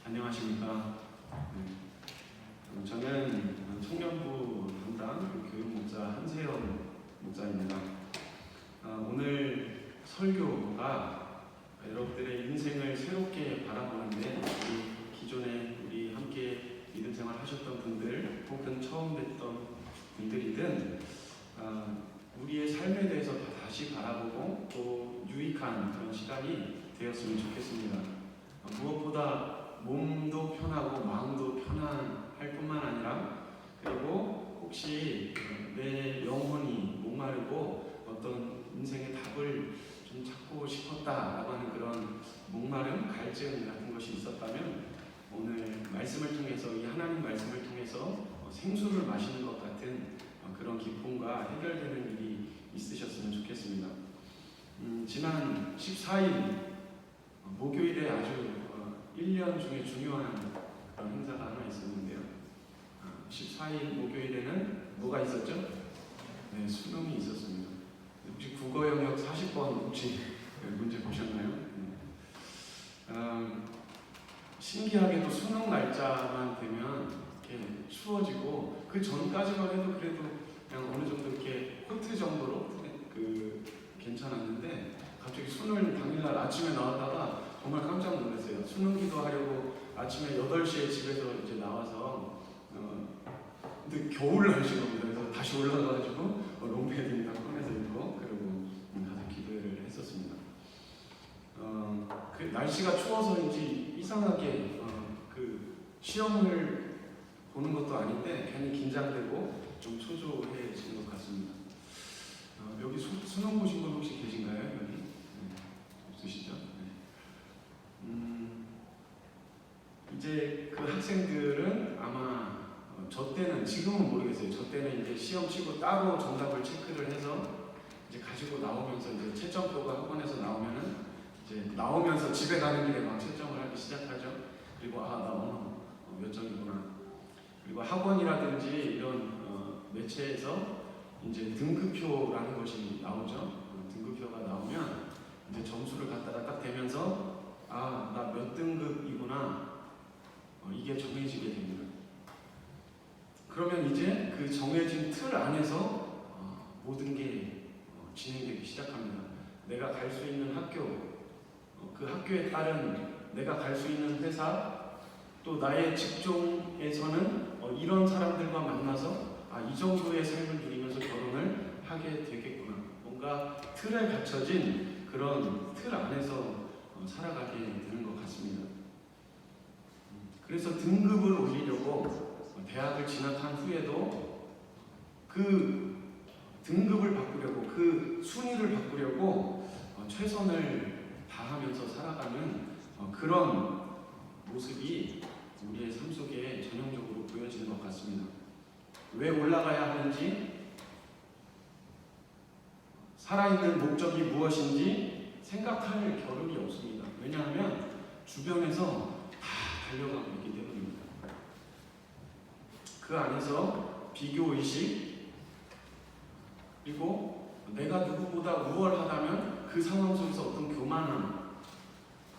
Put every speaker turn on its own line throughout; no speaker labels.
안녕하십니까. 저는 청년부 담당 교육 목사 한세영 목사입니다. 오늘 설교가 여러분들의 인생을 새롭게 바라보는데 우리 함께 믿음 생활 하셨던 분들 혹은 처음 뵀던 분들이든 우리의 삶에 대해서 다시 바라보고 또 유익한 그런 시간이 되었으면 좋겠습니다. 무엇보다 몸도 편하고 마음도 편안할 뿐만 아니라 그리고 혹시 내 영혼이 목마르고 어떤 인생의 답을 좀 찾고 싶었다라고 하는 그런 목마름, 갈증 같은 것이 있었다면 오늘 말씀을 통해서 이 하나님 말씀을 통해서 생수를 마시는 것 같은 그런 기쁨과 해결되는 일이 있으셨으면 좋겠습니다. 지난 14일 목요일에 아주 1년 중에 중요한 그런 행사가 하나 있었는데요. 14일 목요일에는 뭐가 있었죠? 네, 수능이 있었습니다. 혹시 국어 영역 40번 혹시 문제 보셨나요? 신기하게도 수능 날짜만 되면 이렇게 추워지고 그 전까지만 해도 그래도 그냥 어느 정도 이렇게 코트 정도로 괜찮았는데 갑자기 수능 당일날 아침에 나왔다가 정말 깜짝 놀랐어요. 수능기도 하려고 아침에 8시에 집에서 이제 나와서 근데 겨울 날씨가 옵니다. 그래서 다시 올라가가지고 롱패딩 다 꺼내서 입고 그리고 가서 기도회를 했었습니다. 그 날씨가 추워서인지 이상하게 그 시험을 보는 것도 아닌데 괜히 긴장되고 좀 초조해지는 것 같습니다. 여기 수능 보신 분 혹시 계신가요? 여기? 네, 없으시죠? 이제 그 학생들은 아마 저 때는 지금은 모르겠어요. 저 때는 이제 시험 치고 따로 정답을 체크를 해서 이제 가지고 나오면서 이제 채점표가 학원에서 나오면은 이제 나오면서 집에 가는 길에 막 채점을 하기 시작하죠. 그리고 나 오늘 몇 점이구나. 그리고 학원이라든지 이런 매체에서 이제 등급표라는 것이 나오죠. 등급표가 나오면 이제 점수를 갖다가 딱 대면서 나 몇 등급이구나 이게 정해지게 됩니다. 그러면 이제 그 정해진 틀 안에서 모든 게 진행되기 시작합니다. 내가 갈 수 있는 학교, 그 학교에 따른 내가 갈 수 있는 회사, 또 나의 직종에서는 이런 사람들과 만나서 이 정도의 삶을 누리면서 결혼을 하게 되겠구나. 뭔가 틀에 갇혀진 그런 틀 안에서 살아가게 되는 것 같습니다. 그래서 등급을 올리려고 대학을 진학한 후에도 그 등급을 바꾸려고 그 순위를 바꾸려고 최선을 다하면서 살아가는 그런 모습이 우리의 삶 속에 전형적으로 보여지는 것 같습니다. 왜 올라가야 하는지, 살아있는 목적이 무엇인지 생각할 겨를이 없습니다. 왜냐하면 주변에서 다 달려가고 있기 때문입니다. 그 안에서 비교의식, 그리고 내가 누구보다 우월하다면 그 상황 속에서 어떤 교만함,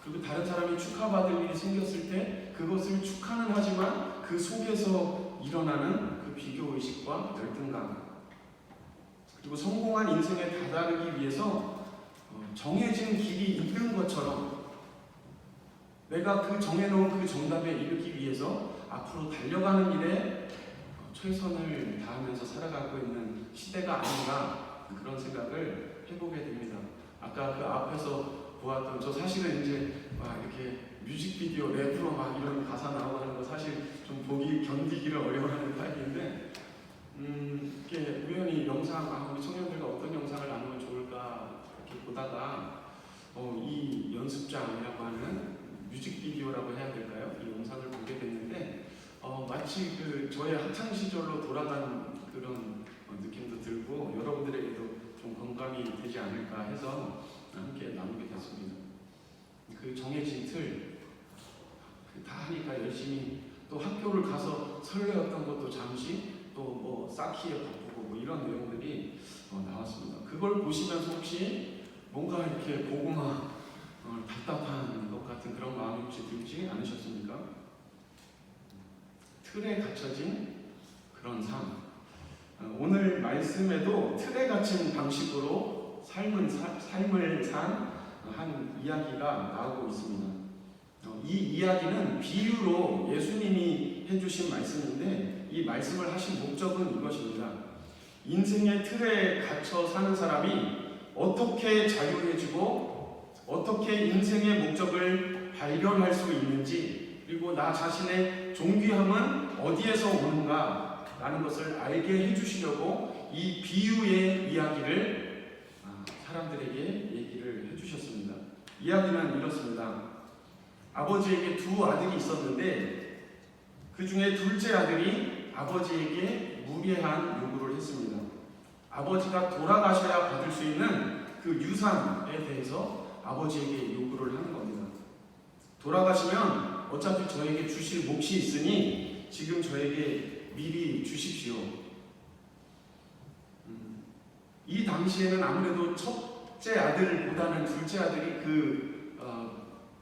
그리고 다른 사람이 축하받을 일이 생겼을 때 그것을 축하는 하지만 그 속에서 일어나는 그 비교의식과 열등감, 그리고 성공한 인생에 다다르기 위해서 정해진 길이 있는 것처럼 내가 그 정해놓은 그 정답에 이르기 위해서 앞으로 달려가는 일에 최선을 다하면서 살아가고 있는 시대가 아닌가 그런 생각을 해보게 됩니다. 아까 그 앞에서 보았던 저 사실은 이제 이렇게 뮤직비디오 랩으로 막 이런 가사 나오고 하는 거 사실 좀 보기 견디기를 어려워하는 타입인데 이렇게 우연히 영상 우리 청년들과 어떤 영상을 나누면 좋을까 이렇게 보다가 이 연습장이라고 하는 뮤직비디오라고 해야 될까요? 이 영상을 보게 됐는데 마치 저의 학창 시절로 돌아간 그런 느낌도 들고 여러분들에게도 좀 공감이 되지 않을까 해서 함께 나누게 됐습니다. 그 정해진 틀 다 하니까 열심히 또 학교를 가서 설레었던 것도 잠시 또 쌓기에 바쁘고 이런 내용들이 나왔습니다. 그걸 보시면서 혹시 뭔가 이렇게 고구마 답답한 것 같은 그런 마음이 혹시 들지 않으셨습니까? 틀에 갇혀진 그런 삶. 오늘 말씀에도 틀에 갇힌 방식으로 삶을 산 한 이야기가 나오고 있습니다. 이 이야기는 비유로 예수님이 해주신 말씀인데 이 말씀을 하신 목적은 이것입니다. 인생의 틀에 갇혀 사는 사람이 어떻게 자유해지고 어떻게 인생의 목적을 발견할 수 있는지, 그리고 나 자신의 존귀함은 어디에서 오는가 라는 것을 알게 해주시려고 이 비유의 이야기를 사람들에게 얘기를 해주셨습니다. 이야기는 이렇습니다. 아버지에게 두 아들이 있었는데 그 중에 둘째 아들이 아버지에게 무례한 요구를 했습니다. 아버지가 돌아가셔야 받을 수 있는 그 유산에 대해서 아버지에게 요구를 하는 겁니다. 돌아가시면 어차피 저에게 주실 몫이 있으니 지금 저에게 미리 주십시오. 이 당시에는 아무래도 첫째 아들보다는 둘째 아들이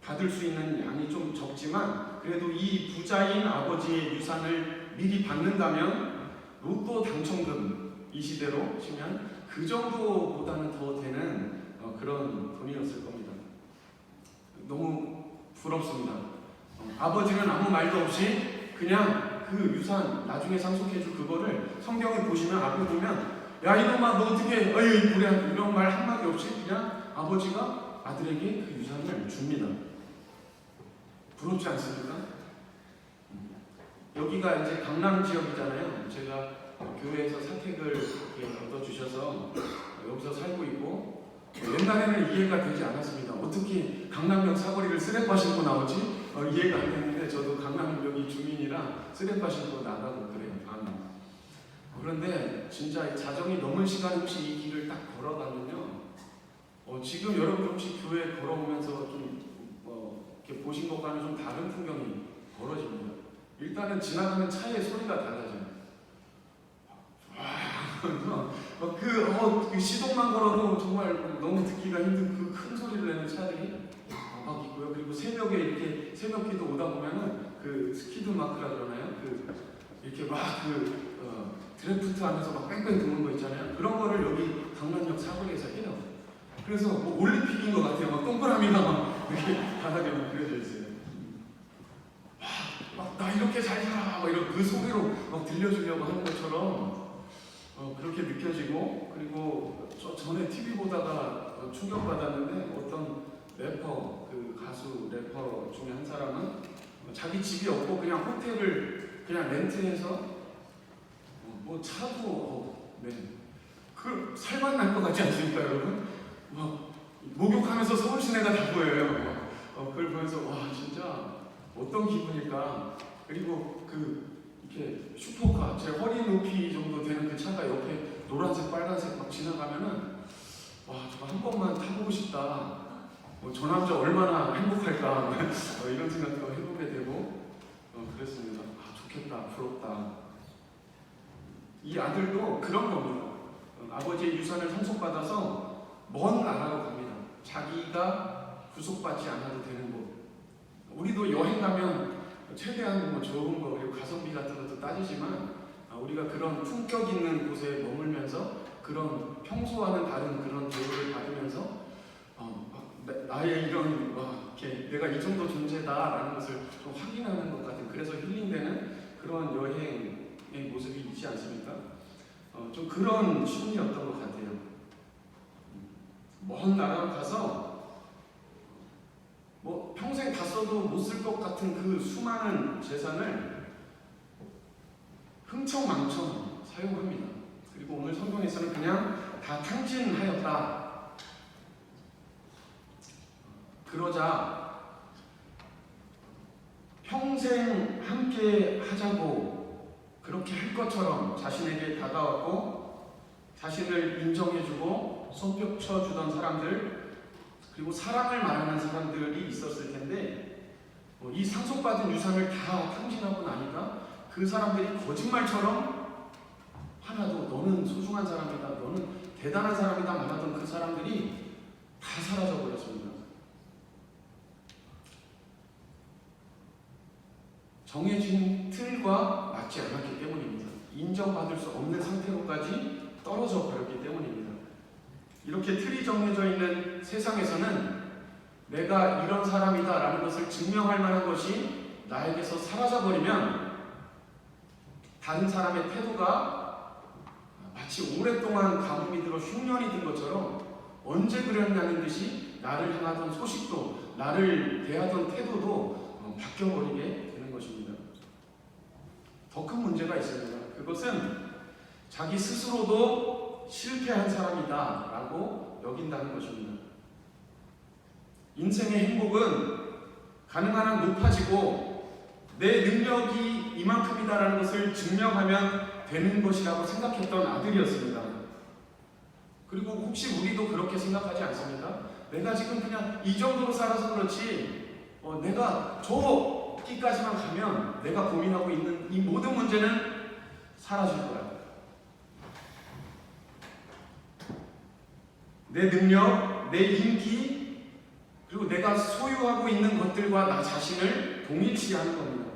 받을 수 있는 양이 좀 적지만, 그래도 이 부자인 아버지의 유산을 미리 받는다면 로또 당첨금, 이 시대로 치면 그 정도보다는 더 되는 그런 돈이었을 겁니다. 너무 부럽습니다. 아버지는 아무 말도 없이 그냥 그 유산 나중에 상속해줄 그거를, 성경에 보시면 앞에 보면 야 이놈아 너 어떻게 어이 무례한, 이런 말 한마디 없이 그냥 아버지가 아들에게 그 유산을 줍니다. 부럽지 않습니까? 여기가 이제 강남 지역이잖아요. 제가 교회에서 사택을 얻어주셔서 여기서 살고 있고, 옛날에는 이해가 되지 않았습니다. 어떻게 강남역 사거리를 쓰레빠 신고 나오지? 이해가 안 되는데 저도 강남역이 주민이라 쓰레빠 신고 나가고 그래요. 밤에. 그런데 진짜 자정이 넘은 시간에 혹시 이 길을 딱 걸어가면요, 지금 여러분 혹시 교회 걸어오면서 좀 이렇게 보신 것과는 좀 다른 풍경이 벌어집니다. 일단은 지나가는 차의 소리가 달라져요. 그 시동만 걸어도 정말 너무 듣기가 힘든 그 큰 소리를 내는 차들이 막 있고요. 그리고 새벽에 이렇게 새벽기도 오다 보면은 그 스키드 마크라 그러나요? 이렇게 막 드래프트 안에서 막 뺑뺑 도는 거 있잖아요. 그런 거를 여기 강남역 사거리에서 해요. 그래서 뭐 올림픽인 것 같아요. 막 동그라미가 막 이렇게 바닥에 막 그려져 있어요. 막 나 이렇게 잘 살아 막 이런 그 소리로 막 들려주려고 하는 것처럼 그렇게 느껴지고, 그리고 전에 TV 보다가 충격받았는데 어떤 래퍼, 그 가수 래퍼 중에 한 사람은 자기 집이 없고 그냥 호텔을 그냥 렌트해서 뭐 차도 그 살만 날 것 같지 않습니까 여러분? 막 목욕하면서 서울 시내가 다 보여요. 그걸 보면서 와 진짜 어떤 기분일까. 그리고 이렇게 슈퍼카 제 허리 높이 정도 되는 그 차가 옆에 노란색 빨간색 막 지나가면은 와 정말 한 번만 타보고 싶다. 저 남자 얼마나 행복할까 이런 생각도 해보게 되고 그랬습니다. 좋겠다, 부럽다. 이 아들도 그런 겁니다. 아버지의 유산을 상속받아서 먼 나라로 갑니다. 자기가 구속받지 않아도 되는 곳. 우리도 여행 가면 최대한 좋은 거, 그리고 가성비 같은 것도 따지지만 우리가 그런 품격 있는 곳에 머물면서 그런 평소와는 다른 그런 대우를 받으면서 나의 이런 이렇게 내가 이 정도 존재다라는 것을 좀 확인하는 것 같은, 그래서 힐링되는 그런 여행의 모습이 있지 않습니까? 좀 그런 심리였던 것 같아요. 먼 나라로 가서 평생 다 써도 못 쓸 것 같은 그 수많은 재산을 흥청망청 사용합니다. 그리고 오늘 성경에서는 그냥 다 탕진하였다. 그러자 평생 함께 하자고 그렇게 할 것처럼 자신에게 다가왔고 자신을 인정해주고 손뼉쳐주던 사람들, 그리고 사랑을 말하는 사람들이 있었을 텐데 이 상속받은 유산을 다 탕진하고 나니까 그 사람들이 거짓말처럼 하나도 너는 소중한 사람이다, 너는 대단한 사람이다 말하던 그 사람들이 다 사라져 버렸습니다. 정해진 틀과 맞지 않았기 때문입니다. 인정받을 수 없는 상태로까지 떨어져 버렸기 때문입니다. 이렇게 틀이 정해져 있는 세상에서는 내가 이런 사람이다 라는 것을 증명할 만한 것이 나에게서 사라져버리면 다른 사람의 태도가 마치 오랫동안 가뭄이 들어 흉년이 든 것처럼 언제 그랬냐는 듯이 나를 향하던 소식도 나를 대하던 태도도 바뀌어버리게 되는 것입니다. 더 큰 문제가 있습니다. 그것은 자기 스스로도 실패한 사람이다 라고 여긴다는 것입니다. 인생의 행복은 가능한 한 높아지고 내 능력이 이만큼이다라는 것을 증명하면 되는 것이라고 생각했던 아들이었습니다. 그리고 혹시 우리도 그렇게 생각하지 않습니까? 내가 지금 그냥 이 정도로 살아서 그렇지 내가 저 끼까지만 가면 내가 고민하고 있는 이 모든 문제는 사라질 거야. 내 능력, 내 인기, 그리고 내가 소유하고 있는 것들과 나 자신을 동일시하는 겁니다.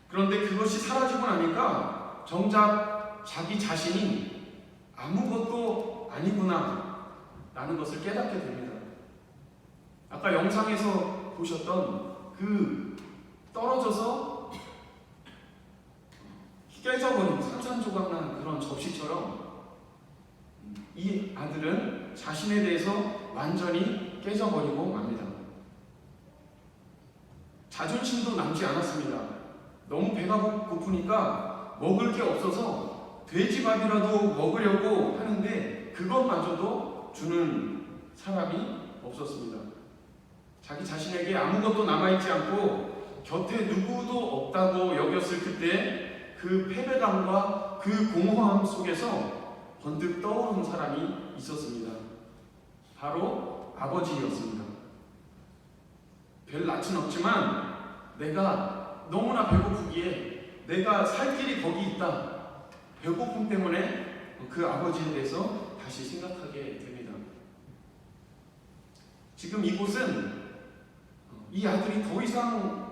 그런데 그것이 사라지고 나니까 정작 자기 자신이 아무것도 아니구나 라는 것을 깨닫게 됩니다. 아까 영상에서 보셨던 그 떨어져서 깨져버린 산산조각난 그런 접시처럼 이 아들은 자신에 대해서 완전히 깨져버리고 맙니다. 자존심도 남지 않았습니다. 너무 배가 고프니까 먹을 게 없어서 돼지밥이라도 먹으려고 하는데 그것마저도 주는 사람이 없었습니다. 자기 자신에게 아무것도 남아있지 않고 곁에 누구도 없다고 여겼을 그때 그 패배감과 그 공허함 속에서 번뜩 떠오르는 사람이 있었습니다. 바로 아버지였습니다. 별 낯은 없지만 내가 너무나 배고프기에 내가 살 길이 거기 있다. 배고픔 때문에 그 아버지에 대해서 다시 생각하게 됩니다. 지금 이곳은 이 아들이 더 이상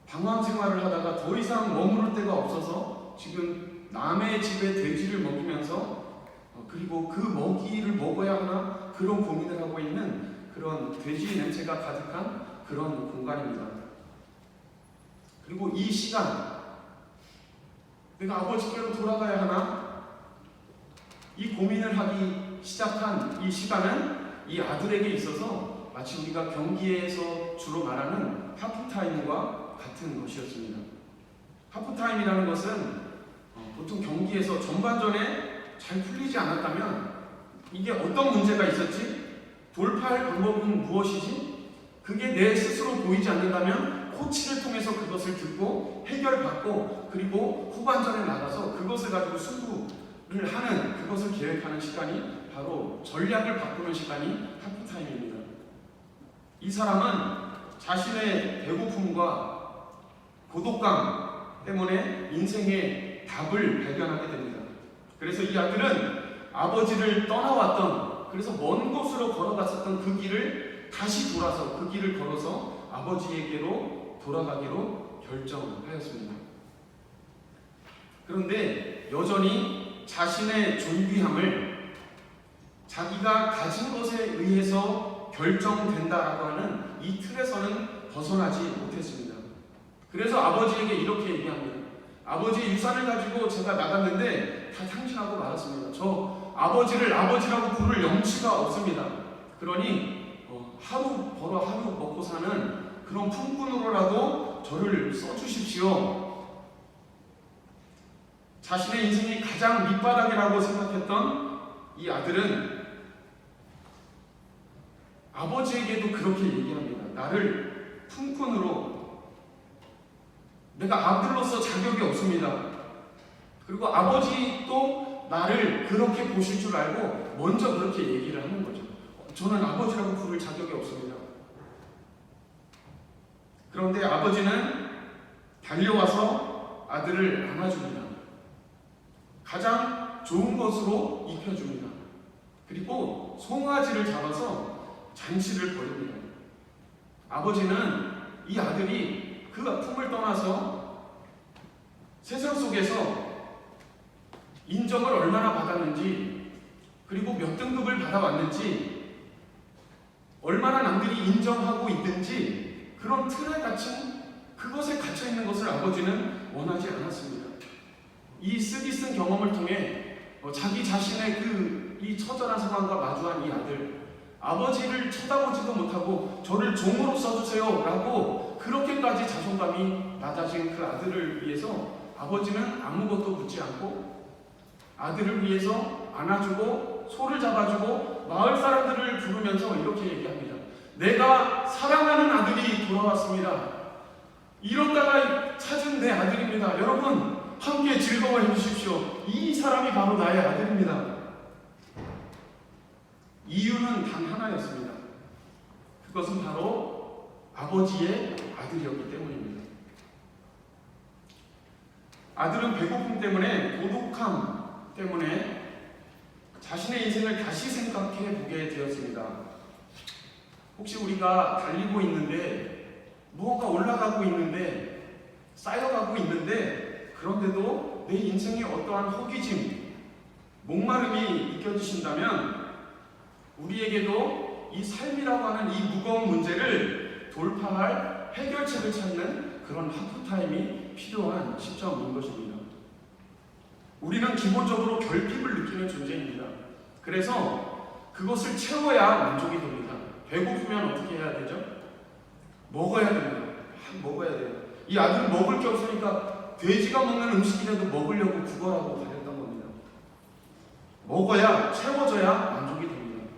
방황 생활을 하다가 더 이상 머무를 데가 없어서 지금 남의 집에 돼지를 먹이면서 그리고 그 먹이를 먹어야 하나 그런 고민을 하고 있는 그런 돼지 냄새가 가득한 그런 공간입니다. 그리고 이 시간 내가 아버지께로 돌아가야 하나 이 고민을 하기 시작한 이 시간은 이 아들에게 있어서 마치 우리가 경기에서 주로 말하는 하프타임과 같은 것이었습니다. 하프타임이라는 것은 보통 경기에서 전반전에 잘 풀리지 않았다면 이게 어떤 문제가 있었지? 돌파할 방법은 무엇이지? 그게 내 스스로 보이지 않는다면 코치를 통해서 그것을 듣고 해결받고 그리고 후반전에 나가서 그것을 가지고 승부를 하는 그것을 계획하는 시간이 바로 전략을 바꾸는 시간이 하프타임입니다. 이 사람은 자신의 배고픔과 고독감 때문에 인생의 답을 발견하게 됩니다. 그래서 이 아들은 아버지를 떠나왔던 그래서 먼 곳으로 걸어갔었던 그 길을 다시 돌아서 그 길을 걸어서 아버지에게로 돌아가기로 결정하였습니다. 그런데 여전히 자신의 존귀함을 자기가 가진 것에 의해서 결정된다라고 하는 이 틀에서는 벗어나지 못했습니다. 그래서 아버지에게 이렇게 얘기합니다. 아버지의 유산을 가지고 제가 나갔는데 다 탕진하고 말았습니다. 저 아버지를 아버지라고 부를 염치가 없습니다. 그러니 하루 벌어 하루 먹고 사는 그런 품꾼으로라도 저를 써주십시오. 자신의 인생이 가장 밑바닥이라고 생각했던 이 아들은 아버지에게도 그렇게 얘기합니다. 나를 품꾼으로 내가 아들로서 자격이 없습니다. 그리고 아버지도 나를 그렇게 보실 줄 알고 먼저 그렇게 얘기를 하는 거죠. 저는 아버지라고 부를 자격이 없습니다. 그런데 아버지는 달려와서 아들을 안아줍니다. 가장 좋은 것으로 입혀줍니다. 그리고 송아지를 잡아서 잔치를 벌입니다. 아버지는 이 아들이 그 아픔을 떠나서 세상 속에서 인정을 얼마나 받았는지, 그리고 몇 등급을 받아왔는지, 얼마나 남들이 인정하고 있든지 그런 틀에 갇힌, 그것에 갇혀있는 것을 아버지는 원하지 않았습니다. 이 쓰디쓴 경험을 통해 자기 자신의 이 처절한 상황과 마주한 이 아들, 아버지를 쳐다보지도 못하고 저를 종으로 써주세요 라고 그렇게까지 자존감이 낮아진 그 아들을 위해서 아버지는 아무것도 묻지 않고 아들을 위해서 안아주고 소를 잡아주고 마을 사람들을 부르면서 이렇게 얘기합니다. 내가 사랑하는 아들이 돌아왔습니다. 이러다가 찾은 내 아들입니다. 여러분 함께 즐거워해 주십시오. 이 사람이 바로 나의 아들입니다. 이유는 단 하나였습니다. 그것은 바로 아버지의 아들이었기 때문입니다. 아들은 배고픔 때문에, 고독함 때문에 자신의 인생을 다시 생각해 보게 되었습니다. 혹시 우리가 달리고 있는데, 무언가 올라가고 있는데, 쌓여가고 있는데, 그런데도 내 인생에 어떠한 허기짐, 목마름이 느껴지신다면 우리에게도 이 삶이라고 하는 이 무거운 문제를 돌파할 해결책을 찾는 그런 하프타임이 필요한 시점인 것입니다. 우리는 기본적으로 결핍을 느끼는 존재입니다. 그래서 그것을 채워야 만족이 됩니다. 배고프면 어떻게 해야 되죠? 먹어야 됩니다. 먹어야 돼요. 이 아들은 먹을 게 없으니까 돼지가 먹는 음식이라도 먹으려고 구걸하고 다녔던 겁니다. 먹어야, 채워져야 만족이 됩니다.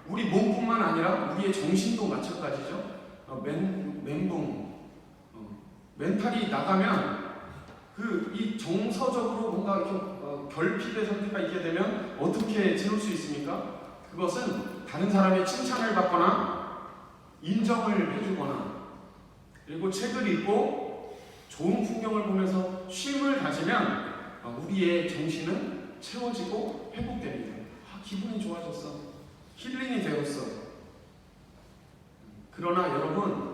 우리 몸뿐만 아니라 우리의 정신도 마찬가지죠. 멘붕, 멘탈이 나가면 이 정서적으로 뭔가 이렇게 결핍의 상태가 있게 되면 어떻게 채울 수 있습니까? 그것은 다른 사람의 칭찬을 받거나 인정을 해주거나, 그리고 책을 읽고 좋은 풍경을 보면서 쉼을 가지면 우리의 정신은 채워지고 회복됩니다. 기분이 좋아졌어. 힐링이 되었어. 그러나 여러분,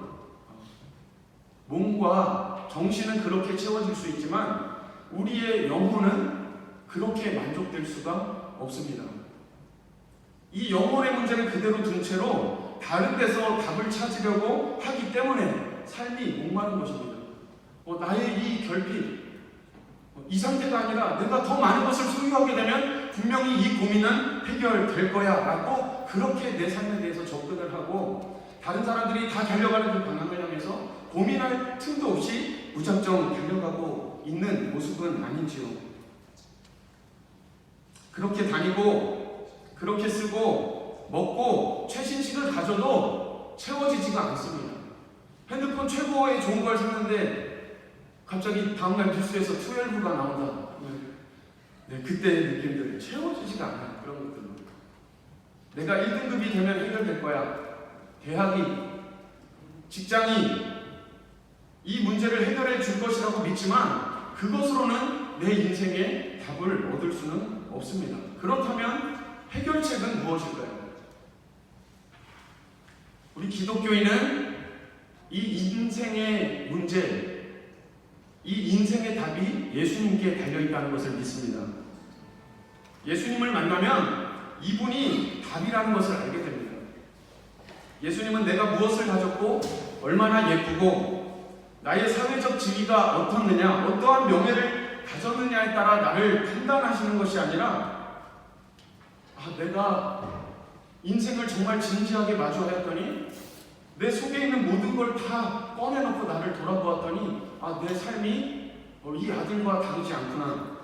몸과 정신은 그렇게 채워질 수 있지만 우리의 영혼은 그렇게 만족될 수가 없습니다. 이 영혼의 문제는 그대로 둔 채로 다른 데서 답을 찾으려고 하기 때문에 삶이 목마른 것입니다. 나의 이 결핍, 이 상태가 아니라 내가 더 많은 것을 소유하게 되면 분명히 이 고민은 해결될 거야 라고 그렇게 내 삶에 대해서 접근을 하고, 다른 사람들이 다 달려가는 그 방향을 향해서 고민할 틈도 없이 무작정 달려가고 있는 모습은 아닌지요. 그렇게 다니고 그렇게 쓰고 먹고 최신식을 가져도 채워지지가 않습니다. 핸드폰 최고의 좋은 걸 샀는데 갑자기 다음날 뉴스에서 12가 나온다. 그때의 느낌들 채워지지가 않아요. 그런 것들로 내가 1등급이 되면 해결될 거야. 대학이, 직장이 이 문제를 해결해 줄 것이라고 믿지만 그것으로는 내 인생의 답을 얻을 수는 없습니다. 그렇다면 해결책은 무엇일까요? 우리 기독교인은 이 인생의 문제, 이 인생의 답이 예수님께 달려있다는 것을 믿습니다. 예수님을 만나면 이분이 답이라는 것을 알게 됩니다. 예수님은 내가 무엇을 가졌고 얼마나 예쁘고 나의 사회적 지위가 어떻느냐, 어떠한 명예를 가졌느냐에 따라 나를 판단하시는 것이 아니라, 내가 인생을 정말 진지하게 마주하였더니 내 속에 있는 모든 걸 다 꺼내놓고 나를 돌아보았더니 내 삶이 이 아들과 다르지 않구나.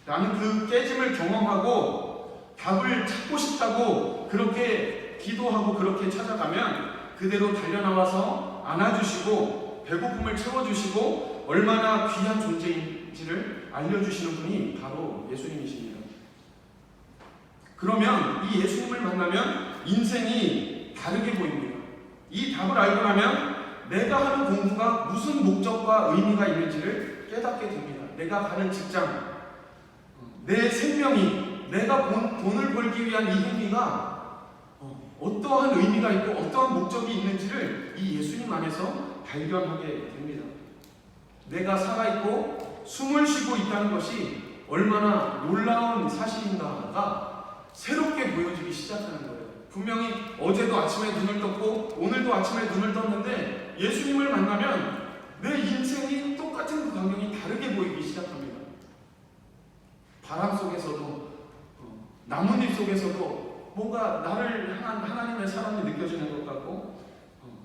나는 그 깨짐을 경험하고 답을 찾고 싶다고 그렇게 기도하고 그렇게 찾아가면 그대로 달려나와서 안아주시고 배고픔을 채워주시고 얼마나 귀한 존재인지를 알려주시는 분이 바로 예수님이십니다. 그러면 이 예수님을 만나면 인생이 다르게 보입니다. 이 답을 알고 나면 내가 하는 공부가 무슨 목적과 의미가 있는지를 깨닫게 됩니다. 내가 가는 직장, 내 생명이, 내가 돈을 벌기 위한 이 행위가 어떠한 의미가 있고 어떠한 목적이 있는지를 이 예수님 안에서 발견하게 됩니다. 내가 살아있고 숨을 쉬고 있다는 것이 얼마나 놀라운 사실인가가 새롭게 보여지기 시작하는 거예요. 분명히 어제도 아침에 눈을 떴고 오늘도 아침에 눈을 떴는데 예수님을 만나면 내 인생이 똑같은 그 광경이 다르게 보이기 시작합니다. 바람 속에서도 나뭇잎 속에서도 뭔가 나를 향한 하나님의 사랑이 느껴지는 것 같고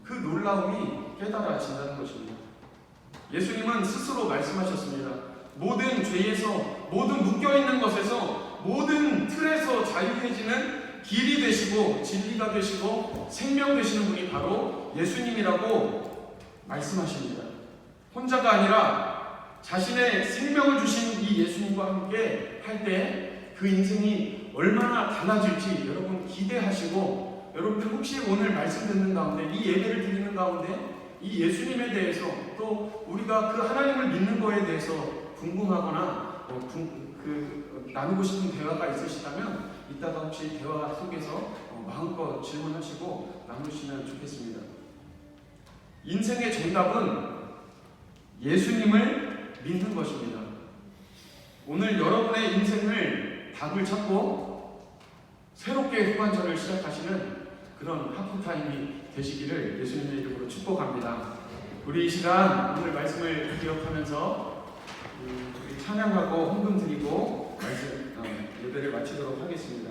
그 놀라움이 깨달아진다는 것입니다. 예수님은 스스로 말씀하셨습니다. 모든 죄에서, 모든 묶여있는 것에서, 모든 틀에서 자유해지는 길이 되시고 진리가 되시고 생명 되시는 분이 바로 예수님이라고 말씀하십니다. 혼자가 아니라 자신의 생명을 주신 이 예수님과 함께 할 때 그 인생이 얼마나 달라질지 여러분 기대하시고, 여러분들 혹시 오늘 말씀 듣는 가운데, 이 예배를 드리는 가운데 이 예수님에 대해서 또 우리가 그 하나님을 믿는 거에 대해서 궁금하거나 나누고 싶은 대화가 있으시다면 이따가 혹시 대화 속에서 마음껏 질문하시고 나누시면 좋겠습니다. 인생의 정답은 예수님을 믿는 것입니다. 오늘 여러분의 인생을 답을 찾고 새롭게 후반전을 시작하시는 그런 하프타임이 되시기를 예수님의 이름으로 축복합니다. 우리 이 시간 오늘 말씀을 기억하면서 우리 찬양하고 헌금 드리고 예배를 마치도록 하겠습니다.